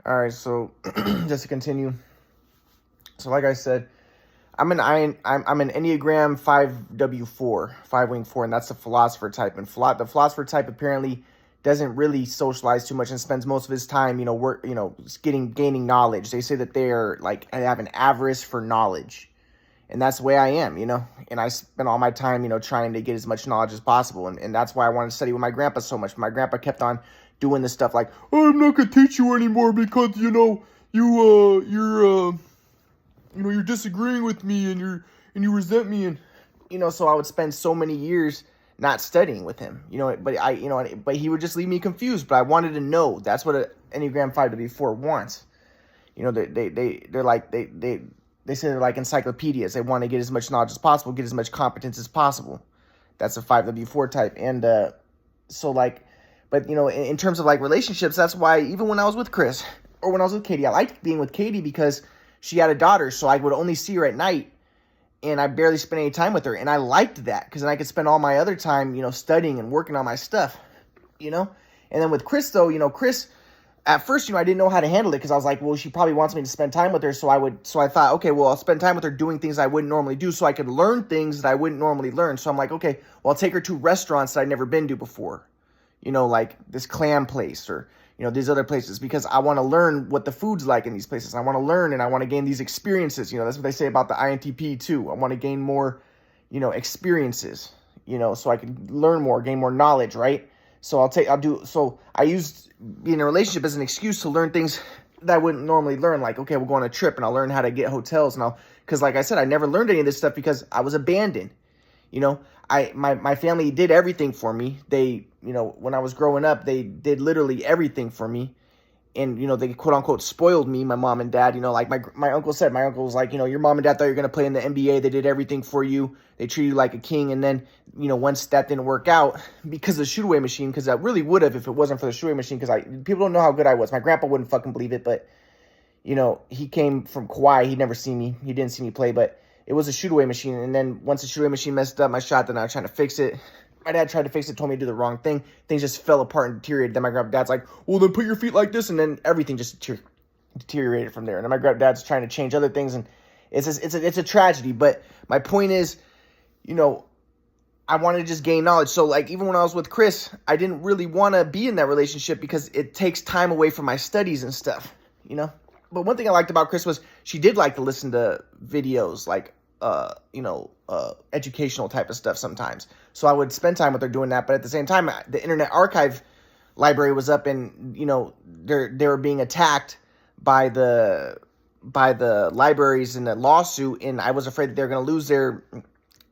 All right, so just to continue. So like I said, I'm an Enneagram 5W4, 5 wing 4, and that's the philosopher type. And the philosopher type apparently doesn't really socialize too much and spends most of his time, gaining knowledge. They say that they're like have an avarice for knowledge. And that's the way I am, and I spent all my time, trying to get as much knowledge as possible. And that's why I wanted to study with my grandpa so much. My grandpa kept on doing this stuff like, "Oh, I'm not going to teach you anymore because, you're disagreeing with me and you resent me." And, so I would spend so many years not studying with him, but he would just leave me confused. But I wanted to know. That's what an Enneagram 5W4 wants. They say they're like encyclopedias. They want to get as much knowledge as possible, get as much competence as possible. That's a 5W4 type. And but in terms of like relationships, that's why even when I was with Chris or when I was with Katie, I liked being with Katie because she had a daughter, so I would only see her at night, and I barely spent any time with her. And I liked that because then I could spend all my other time, studying and working on my stuff, And then with Chris, though, Chris, at first, I didn't know how to handle it because I was like, well, she probably wants me to spend time with her. So I thought, okay, well, I'll spend time with her doing things I wouldn't normally do so I could learn things that I wouldn't normally learn. So I'm like, okay, well, I'll take her to restaurants that I'd never been to before, like this clam place or, these other places because I want to learn what the food's like in these places. I want to learn and I want to gain these experiences. That's what they say about the INTP too. I want to gain more, experiences, so I can learn more, gain more knowledge, right? So I used being in a relationship as an excuse to learn things that I wouldn't normally learn. Like, okay, we'll go on a trip and I'll learn how to get hotels because like I said, I never learned any of this stuff because I was abandoned. My family did everything for me. They, when I was growing up, they did literally everything for me. And, they quote unquote spoiled me, my mom and dad, like my uncle said. My uncle was like, your mom and dad thought you were going to play in the NBA. They did everything for you. They treated you like a king. And then, once that didn't work out because of the shoot away machine, because that really would have if it wasn't for the shoot away machine, because people don't know how good I was. My grandpa wouldn't fucking believe it, but, he came from Kauai. He'd never seen me. He didn't see me play, but it was a shoot away machine. And then once the shoot away machine messed up my shot, then I was trying to fix it. My dad tried to fix it, told me to do the wrong thing. Things just fell apart and deteriorated. Then my granddad's like, well, then put your feet like this. And then everything just deteriorated from there. And then my granddad's trying to change other things. And it's a tragedy. But my point is, I wanted to just gain knowledge. So like even when I was with Chris, I didn't really want to be in that relationship because it takes time away from my studies and stuff, But one thing I liked about Chris was she did like to listen to videos like, educational type of stuff sometimes. So I would spend time with her doing that. But at the same time, the Internet Archive library was up and, they were being attacked by the libraries in the lawsuit. And I was afraid that they're going to lose their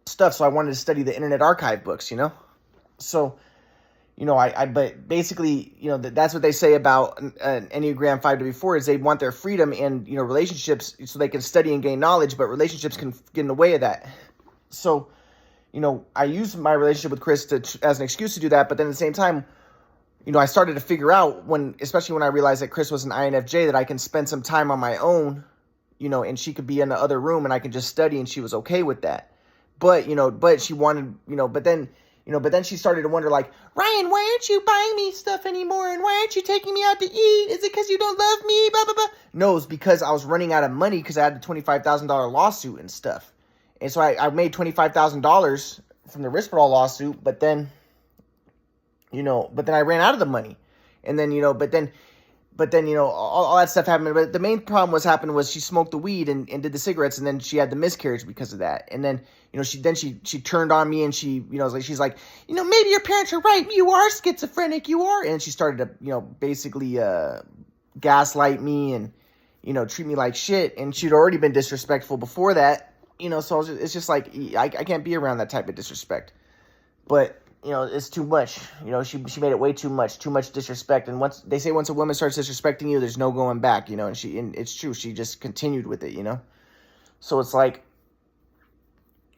stuff. So I wanted to study the Internet Archive books, So, but basically, that's what they say about an Enneagram 5W4 is they want their freedom and, relationships so they can study and gain knowledge, but relationships can get in the way of that. So, I used my relationship with Chris as an excuse to do that. But then at the same time, I started to figure out especially when I realized that Chris was an INFJ, that I can spend some time on my own, and she could be in the other room and I can just study and she was okay with that. But, but she wanted, but then she started to wonder, like, Ryan, why aren't you buying me stuff anymore? And why aren't you taking me out to eat? Is it because you don't love me? Blah, blah, blah. No, it's because I was running out of money because I had the $25,000 lawsuit and stuff. And so I made $25,000 from the Risperdal lawsuit, but then I ran out of the money. And then, all that stuff happened. But the main problem happened was she smoked the weed and did the cigarettes, and then she had the miscarriage because of that. And then, she turned on me and she's like, maybe your parents are right. You are schizophrenic. You are. And she started to, basically gaslight me and, treat me like shit. And she'd already been disrespectful before that, so it's just like, I can't be around that type of disrespect. But, it's too much. She made it way too much disrespect. And once a woman starts disrespecting you, there's no going back, and it's true. She just continued with it, So it's like,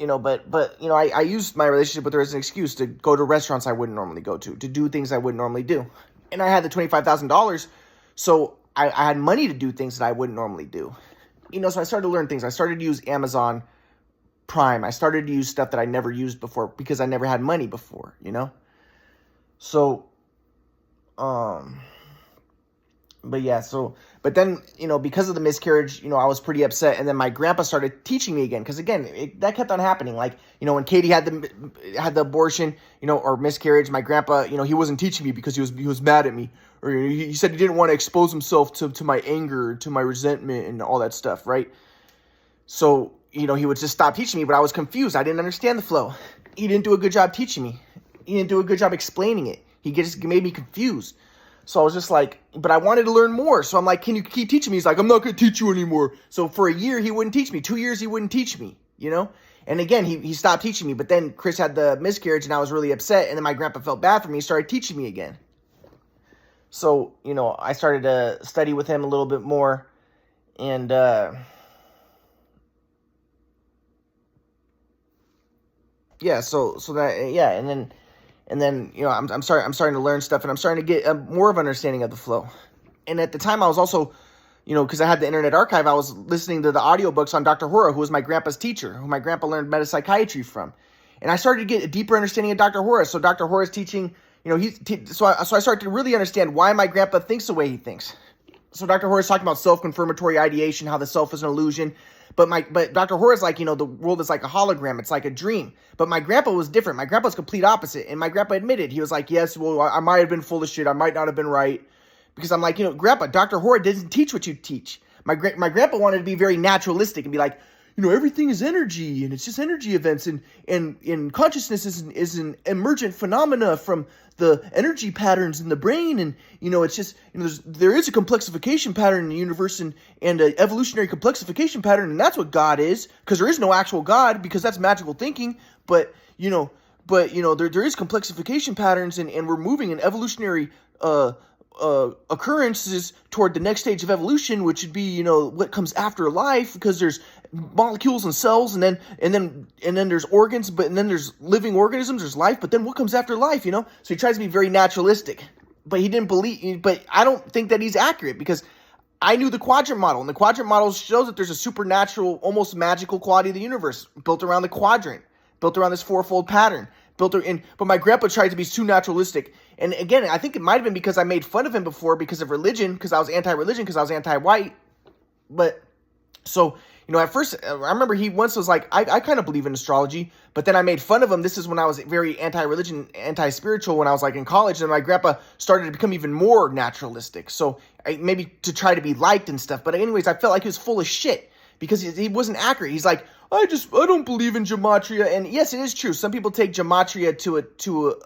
I used my relationship with her as an excuse to go to restaurants I wouldn't normally go to do things I wouldn't normally do. And I had the $25,000, so I had money to do things that I wouldn't normally do. So I started to learn things. I started to use Amazon Prime. I started to use stuff that I never used before because I never had money before, So, but But yeah, so, but then, because of the miscarriage, I was pretty upset. And then my grandpa started teaching me again. Cause again, that kept on happening. Like, when Katie had the abortion, or miscarriage, my grandpa, he wasn't teaching me because he was mad at me. Or he said he didn't want to expose himself to my anger, to my resentment and all that stuff. Right. So, he would just stop teaching me, but I was confused. I didn't understand the flow. He didn't do a good job teaching me. He didn't do a good job explaining it. He just made me confused. So I was just like, but I wanted to learn more. So I'm like, can you keep teaching me? He's like, I'm not going to teach you anymore. So for a year, he wouldn't teach me. 2 years, he wouldn't teach me, And again, he stopped teaching me. But then Chris had the miscarriage and I was really upset. And then my grandpa felt bad for me. He started teaching me again. So, I started to study with him a little bit more. And, yeah, so that, yeah. And then, I'm starting to learn stuff, and I'm starting to get more of an understanding of the flow. And at the time, I was also, because I had the Internet Archive, I was listening to the audiobooks on Dr. Hora, who was my grandpa's teacher, who my grandpa learned metapsychiatry from. And I started to get a deeper understanding of Dr. Hora. So Dr. Hora's teaching, so I started to really understand why my grandpa thinks the way he thinks. So Dr. Hora's talking about self-confirmatory ideation, how the self is an illusion. But Dr. Hora's like, the world is like a hologram. It's like a dream. But my grandpa was different. My grandpa's complete opposite. And my grandpa admitted, he was like, yes, well, I might have been full of shit. I might not have been right. Because I'm like, Grandpa, Dr. Hora doesn't teach what you teach. My grandpa wanted to be very naturalistic and be like, everything is energy and it's just energy events and consciousness is an emergent phenomena from the energy patterns in the brain. And, it's just, there is a complexification pattern in the universe and an evolutionary complexification pattern. And that's what God is, because there is no actual God, because that's magical thinking. But there is complexification patterns and we're moving in evolutionary, occurrences toward the next stage of evolution, which would be, what comes after life, because there's molecules and cells, and then there's organs, and then there's living organisms, there's life, but then what comes after life, So he tries to be very naturalistic, but he didn't believe, but I don't think that he's accurate, because I knew the quadrant model, and the quadrant model shows that there's a supernatural, almost magical quality of the universe built around the quadrant, built around this fourfold pattern. But my grandpa tried to be too naturalistic. And again, I think it might have been because I made fun of him before because of religion, because I was anti-religion, because I was anti-white. But so, at first, I remember he once was like, I kind of believe in astrology, but then I made fun of him. This is when I was very anti-religion, anti-spiritual, when I was like in college, and my grandpa started to become even more naturalistic. So maybe to try to be liked and stuff. But anyways, I felt like he was full of shit because he wasn't accurate. He's like, I don't believe in gematria. And yes, it is true. Some people take gematria to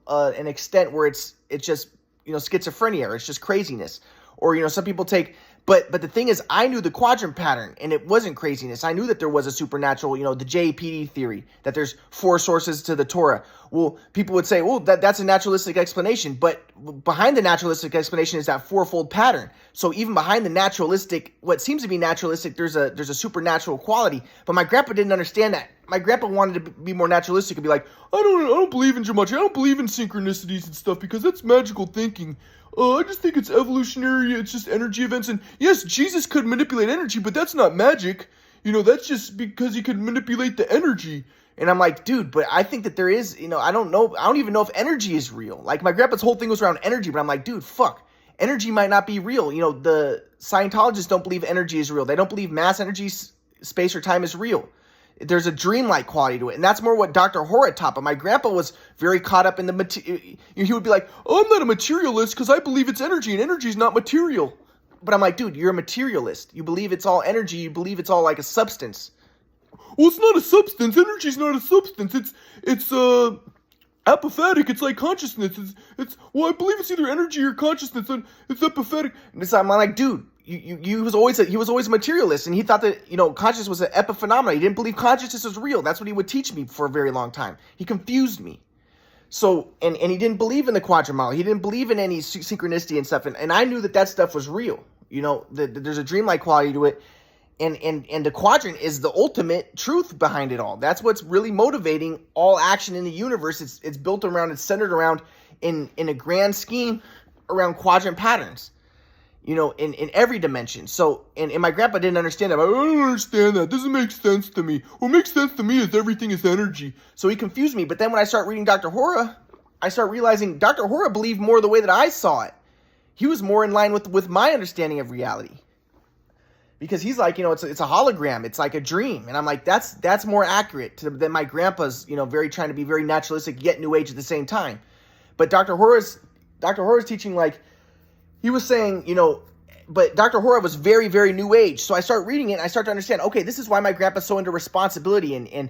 an extent where it's just, schizophrenia, or it's just craziness. Or, some people take, but the thing is, I knew the quadrant pattern and it wasn't craziness. I knew that there was a supernatural, the JPD theory, that there's 4 sources to the Torah. Well, people would say, well, that's a naturalistic explanation, but behind the naturalistic explanation is that fourfold pattern. So even behind the naturalistic, what seems to be naturalistic, there's a supernatural quality. But my grandpa didn't understand that. My grandpa wanted to be more naturalistic and be like, I don't believe in gematria. I don't believe in synchronicities and stuff because that's magical thinking. I just think it's evolutionary. It's just energy events. And yes, Jesus could manipulate energy, but that's not magic. That's just because he could manipulate the energy. And I'm like, dude, but I think that there is, I don't know. I don't even know if energy is real. Like my grandpa's whole thing was around energy, but I'm like, dude, fuck. Energy might not be real. The Scientologists don't believe energy is real. They don't believe mass energy, space, or time is real. There's a dreamlike quality to it. And that's more what Dr. Hora taught. But my grandpa was very caught up in the he would be like, oh, I'm not a materialist because I believe it's energy and energy is not material. But I'm like, dude, you're a materialist. You believe it's all energy. You believe it's all like a substance. Well, it's not a substance. Energy is not a substance. It's apophatic. It's like consciousness. Well, I believe it's either energy or consciousness, and it's apophatic. And so I'm like, dude, he was always a materialist, and he thought that consciousness was an epiphenomena. He didn't believe consciousness was real. That's what he would teach me for a very long time. He confused me. So and he didn't believe in the quadrant model. He didn't believe in any synchronicity and stuff. And I knew that stuff was real. There's a dreamlike quality to it. And the quadrant is the ultimate truth behind it all. That's what's really motivating all action in the universe. It's centered around in a grand scheme around quadrant patterns, in every dimension. So, and my grandpa didn't understand that. I don't understand that. Doesn't make sense to me. What makes sense to me is everything is energy. So he confused me. But then when I start reading Dr. Hora, I start realizing Dr. Hora believed more the way that I saw it. He was more in line with my understanding of reality. Because he's like, it's a hologram. It's like a dream. And I'm like, that's more accurate than my grandpa's, very trying to be very naturalistic yet new age at the same time. But Dr. Horowitz teaching, like, he was saying, but Dr. Horowitz was very, very new age. So I start reading it and I start to understand, okay, this is why my grandpa's so into responsibility. And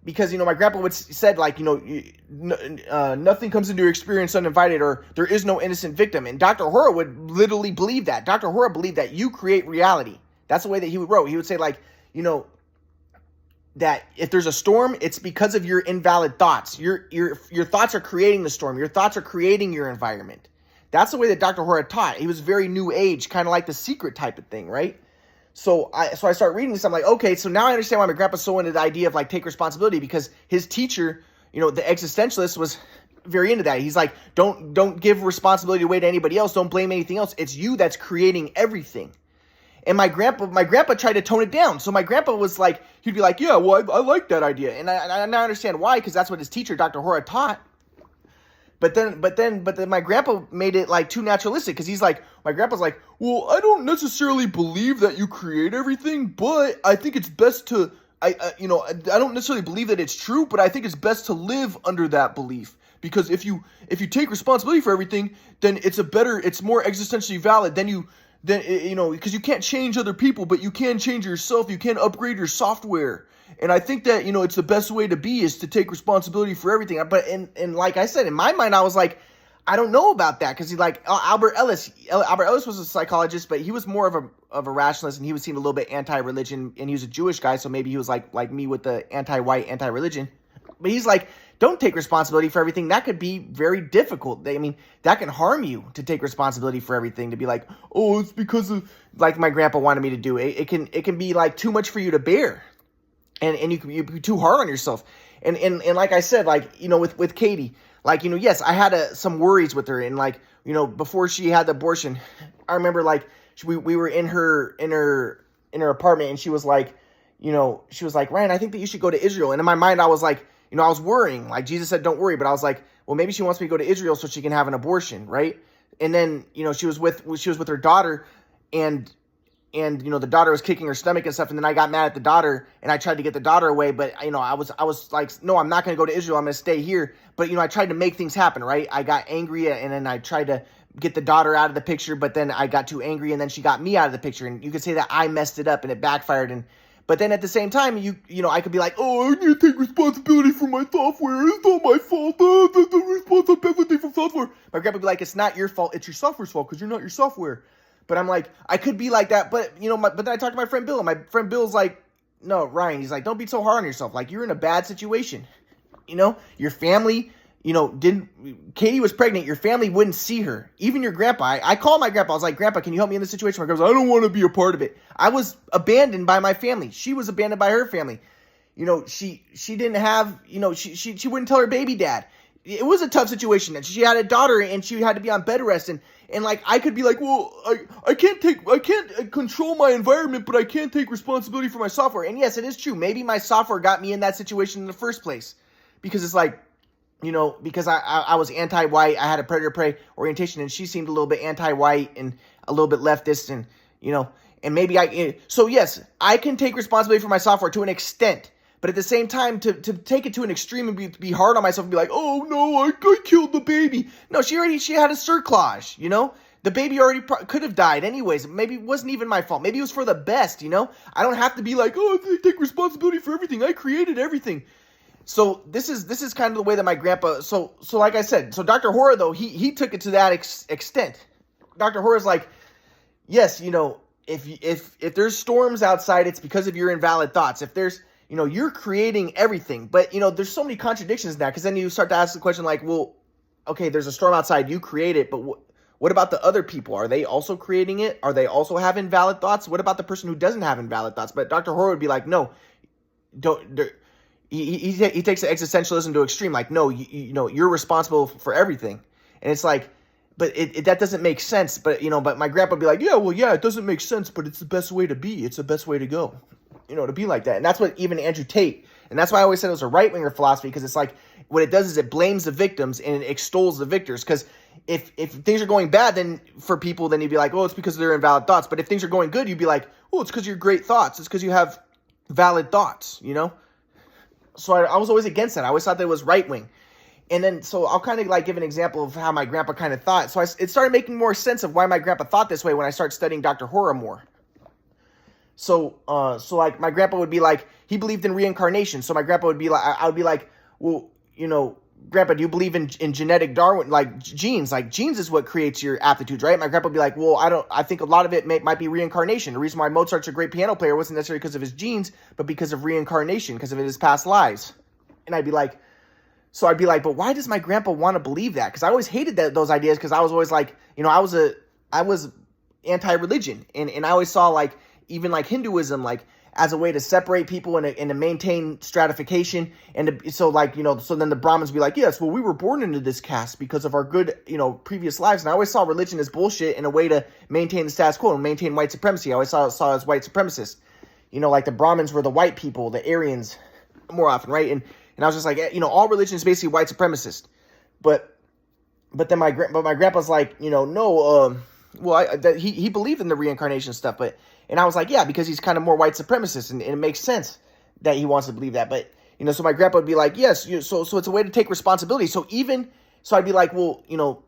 because, my grandpa would said, like, nothing comes into your experience uninvited, or there is no innocent victim. And Dr. Horowitz would literally believe that. Dr. Horowitz believed that you create reality. That's the way that he would wrote. He would say, like, that if there's a storm, it's because of your invalid thoughts. Your thoughts are creating the storm. Your thoughts are creating your environment. That's the way that Dr. Horowitz taught. He was very new age, kind of like The Secret type of thing, right? So I start reading this. I'm like, okay, so now I understand why my grandpa's so into the idea of, like, take responsibility, because his teacher, the existentialist, was very into that. He's like, don't give responsibility away to anybody else. Don't blame anything else. It's you that's creating everything. And my grandpa tried to tone it down. So my grandpa was like, he'd be like, yeah, well, I like that idea. And I now understand why, because that's what his teacher, Dr. Horowitz, taught. But then my grandpa made it, like, too naturalistic, because he's like, my grandpa's like, well, I don't necessarily believe that you create everything, but I think it's best to, I don't necessarily believe that it's true, but I think it's best to live under that belief. Because if you take responsibility for everything, then it's more existentially valid because you can't change other people, but you can change yourself. You can upgrade your software. And I think that, it's the best way to be is to take responsibility for everything. But, and like I said, in my mind, I was like, I don't know about that. Because Albert Ellis was a psychologist, but he was more of a rationalist, and he seemed a little bit anti-religion, and he was a Jewish guy. So maybe he was like me with the anti-white, anti-religion. But he's like, don't take responsibility for everything. That could be very difficult. That can harm you to take responsibility for everything, to be like, oh, it's because of, like my grandpa wanted me to do. It can be like too much for you to bear. And you be too hard on yourself. And like I said, like, with Katie, like, yes, I had some worries with her. And, like, before she had the abortion, I remember, like, we were in her apartment, and she was like, Ryan, I think that you should go to Israel. And in my mind, I was like, I was worrying. Like, Jesus said, don't worry. But I was like, well, maybe she wants me to go to Israel so she can have an abortion, right? And then, she was with her daughter, and the daughter was kicking her stomach and stuff. And then I got mad at the daughter, and I tried to get the daughter away. But, I was like, no, I'm not going to go to Israel. I'm going to stay here. But, I tried to make things happen, right? I got angry, and then I tried to get the daughter out of the picture. But then I got too angry, and then she got me out of the picture. And you could say that I messed it up, and it backfired. But then at the same time, I could be like, oh, I need to take responsibility for my software. It's not my fault. The responsibility for software. My grandpa would be like, it's not your fault. It's your software's fault, because you're not your software. But I'm like, I could be like that. But, but then I talked to my friend Bill. And my friend Bill's like, no, Ryan. He's like, don't be so hard on yourself. Like, you're in a bad situation. Your family, Katie was pregnant. Your family wouldn't see her. Even your grandpa. I called my grandpa. I was like, Grandpa, can you help me in this situation? My grandpa's like, I don't want to be a part of it. I was abandoned by my family. She was abandoned by her family. She didn't have, she wouldn't tell her baby dad. It was a tough situation. And she had a daughter, and she had to be on bed rest. And like, I could be like, well, I can't control my environment, but I can take responsibility for my software. And yes, it is true. Maybe my software got me in that situation in the first place, because it's like, because I was anti-white, I had a predator-prey orientation, and she seemed a little bit anti-white and a little bit leftist, and, and maybe so yes, I can take responsibility for my software to an extent, but at the same time, to take it to an extreme and be hard on myself and be like, oh no, I killed the baby. No, she had a cerclage, the baby already could have died anyways. Maybe it wasn't even my fault. Maybe it was for the best, I don't have to be like, oh, I take responsibility for everything. I created everything. So this is kind of the way that my grandpa. So like I said, so Dr. Horowitz, though, he took it to that extent. Dr. Horowitz, like, yes, if there's storms outside, it's because of your invalid thoughts. If there's, you're creating everything. But there's so many contradictions in that, because then you start to ask the question like, well, okay, there's a storm outside, you create it, but what about the other people? Are they also creating it? Are they also having valid thoughts? What about the person who doesn't have invalid thoughts? But Dr. Horowitz would be like, no, don't. He takes the existentialism to extreme. Like, no, you're responsible for everything. And it's like, but that doesn't make sense. But, but my grandpa would be like, yeah, well, yeah, it doesn't make sense, but it's the best way to be. It's the best way to go, to be like that. And that's what even Andrew Tate, and that's why I always said it was a right-winger philosophy, because it's like, what it does is it blames the victims and it extols the victors. Because if things are going bad, then for people, then you'd be like, oh, it's because of their invalid thoughts. But if things are going good, you'd be like, oh, it's because of your great thoughts. It's because you have valid thoughts, you know? So I was always against that. I always thought that it was right wing. And then, so I'll kind of like give an example of how my grandpa kind of thought. So it started making more sense of why my grandpa thought this way when I started studying Dr. Hora more. So like my grandpa would be like, he believed in reincarnation. So my grandpa would be like, I would be like, well, you know, Grandpa, do you believe in genetic Darwin, like genes? Like genes is what creates your aptitudes, right? My grandpa would be like, well, I think a lot of it might be reincarnation. The reason why Mozart's a great piano player wasn't necessarily because of his genes, but because of reincarnation, because of his past lives. And I'd be like, but why does my grandpa want to believe that? Because I always hated those ideas, because I was always like, you know, I was anti-religion, and I always saw like even like Hinduism like as a way to separate people and to maintain stratification, and so like, you know, so then the Brahmins be like, yes, well, we were born into this caste because of our good, you know, previous lives. And I always saw religion as bullshit and a way to maintain the status quo and maintain white supremacy. I always saw it as white supremacists. You know, like the Brahmins were the white people, the Aryans more often, right? And I was just like, you know, all religion is basically white supremacist. But then my grandpa's like, you know, no, he believed in the reincarnation stuff, and I was like, yeah, because he's kind of more white supremacist, and it makes sense that he wants to believe that. But, you know, so my grandpa would be like, yes, so it's a way to take responsibility. So I'd be like, well, you know,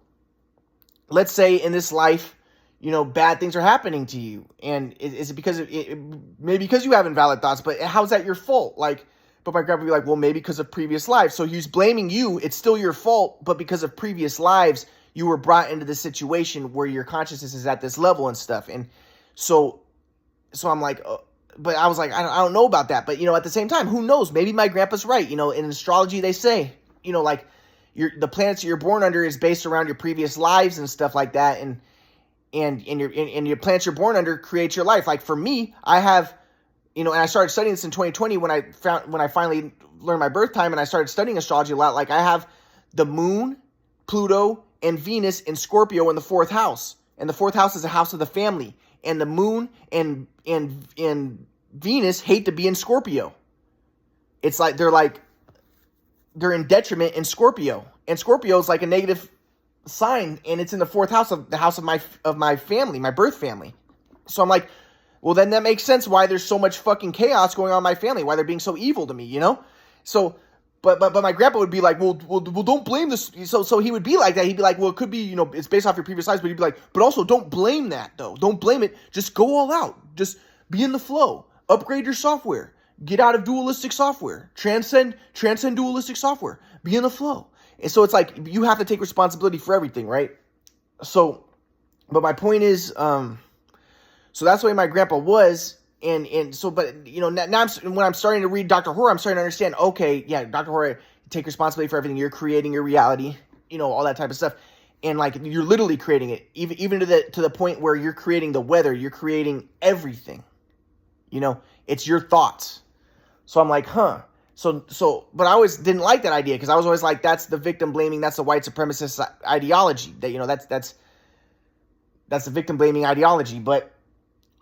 let's say in this life, you know, bad things are happening to you, and is it because maybe because you have invalid thoughts, but how's that your fault? Like, but my grandpa would be like, well, maybe because of previous lives. So he's blaming you. It's still your fault, but because of previous lives, you were brought into this situation where your consciousness is at this level and stuff. And so I'm like, but I was like, I don't know about that. But, you know, at the same time, who knows? Maybe my grandpa's right. You know, in astrology, they say, you know, like the planets that you're born under is based around your previous lives and stuff like that. And your planets you're born under create your life. Like for me, I have, you know, and I started studying this in 2020 when I finally learned my birth time, and I started studying astrology a lot. Like I have the moon, Pluto, and Venus in Scorpio in the 4th house. And the 4th house is a house of the family. And the moon and Venus hate to be in Scorpio. It's like they're in detriment in Scorpio. And Scorpio is like a negative sign, and it's in the 4th house of the house of my family, my birth family. So I'm like, well, then that makes sense why there's so much fucking chaos going on in my family, why they're being so evil to me, you know? So But my grandpa would be like, well, don't blame this. So he would be like that. He'd be like, well, it could be, you know, it's based off your previous lives. But he'd be like, but also don't blame that though. Don't blame it. Just go all out. Just be in the flow. Upgrade your software. Get out of dualistic software. Transcend dualistic software. Be in the flow. And so it's like you have to take responsibility for everything, right? So, but my point is, so that's the way my grandpa was. And so, but, you know, now when I'm starting to read Dr. Hora, I'm starting to understand, okay, yeah, Dr. Hora, take responsibility for everything. You're creating your reality, you know, all that type of stuff. And like, you're literally creating it, even to the point where you're creating the weather, you're creating everything, you know, it's your thoughts. So I'm like, huh. So, but I always didn't like that idea, because I was always like, that's the victim blaming, that's the white supremacist ideology, that, you know, that's the victim blaming ideology. But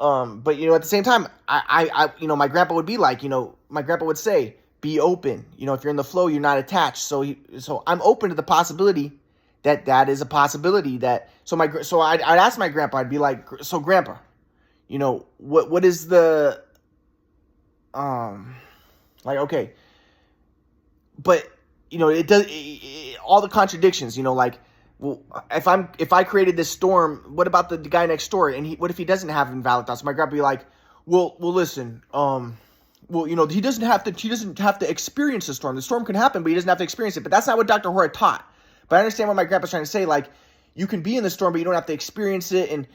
you know, at the same time, I you know, my grandpa would be like, you know, my grandpa would say, be open. You know, if you're in the flow, you're not attached. So I'm open to the possibility that is a possibility. So I'd ask my grandpa, I'd be like, so grandpa, you know, what is the, like, okay, but, you know, all the contradictions, you know, like, well, if I created this storm, what about the guy next door? And what if he doesn't have invalid thoughts? My grandpa would be like, well, listen, well, you know, he doesn't have to experience the storm. The storm can happen, but he doesn't have to experience it. But that's not what Dr. Hora taught. But I understand what my grandpa's trying to say. Like, you can be in the storm, but you don't have to experience it. And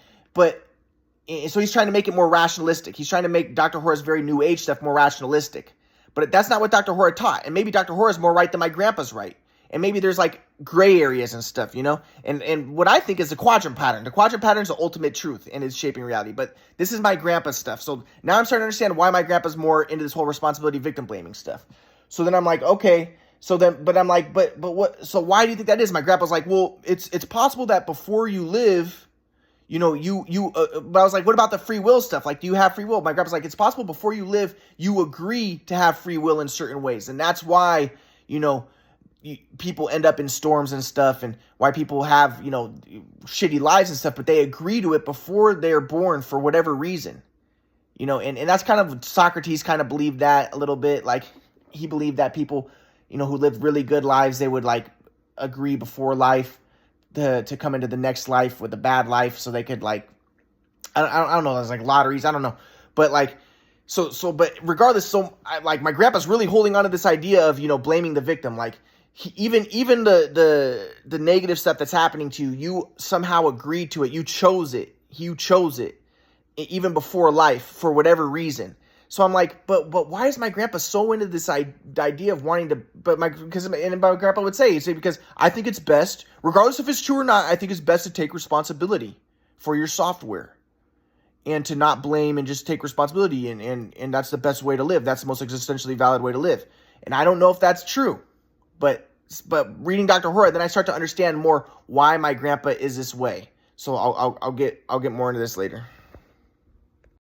so he's trying to make it more rationalistic. He's trying to make Dr. Hora's very new age stuff more rationalistic. But that's not what Dr. Hora taught. And maybe Dr. Hora's more right than my grandpa's right. And maybe there's like gray areas and stuff, you know? And what I think is the quadrant pattern. The quadrant pattern is the ultimate truth and is shaping reality. But this is my grandpa's stuff. So now I'm starting to understand why my grandpa's more into this whole responsibility victim blaming stuff. So then I'm like, okay. But I'm like, but what? So why do you think that is? My grandpa's like, well, it's possible that before you live, you know, but I was like, what about the free will stuff? Like, do you have free will? My grandpa's like, it's possible before you live, you agree to have free will in certain ways. And that's why, you know, people end up in storms and stuff, and why people have, shitty lives and stuff, but they agree to it before they're born for whatever reason. And that's kind of, Socrates kind of believed that a little bit. Like, he believed that people, who lived really good lives, they would like agree before life to come into the next life with a bad life, so they could like, I don't know, there's like lotteries, I don't know, but like, but regardless, my grandpa's really holding on to this idea of, blaming the victim. Like, even the negative stuff that's happening to you, you somehow agreed to it. You chose it. Even before life, for whatever reason. So I'm like, but why is my grandpa so into this idea of wanting to? Because my grandpa would say, because I think it's best, regardless if it's true or not, I think it's best to take responsibility for your software, and to not blame and just take responsibility, and that's the best way to live. That's the most existentially valid way to live. And I don't know if that's true. But reading Dr. Horowitz, then I start to understand more why my grandpa is this way. So I'll get more into this later.